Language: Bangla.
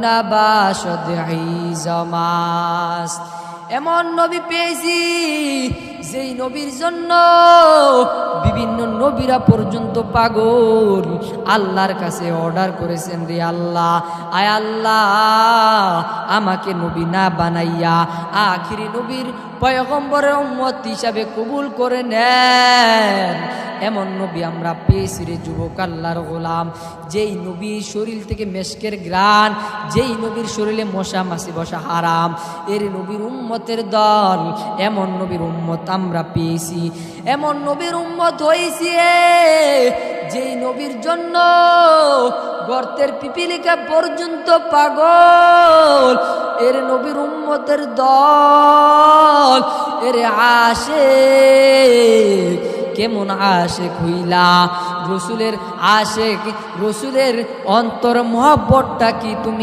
নাবাশদ ইজামাস। এমন নবী পেয়েছি যেই নবীর জন্য বিভিন্ন নবীরা পর্যন্ত পাগল। আল্লাহর কাছে অর্ডার করেছেন, রে আল্লাহ, আয় আল্লাহ আমাকে নবী না বানাইয়া আখিরি নবীর পয়গম্বরের উম্মত হিসাবে কবুল করে নেন। এমন নবী আমরা পেয়েছি রে যুবক আল্লাহর গোলাম, যেই নবীর শরীর থেকে মেশকের গ্রাণ, যেই নবীর শরীরে মশা মাছি বসা হারাম, এর নবীর উম্মতের দল। এমন নবীর উম্মত আমরা পেয়েছি, এমন নবীর উম্মত হয়েছি যেই নবীর জন্য গর্তের পিপিলিকা পর্যন্ত পাগল। এর নবীর উম্মতের দল, এর আশিক কেমন আশিক হইলা, রসুলের আশিক, রসুলের অন্তর মহব্বতটা কি তুমি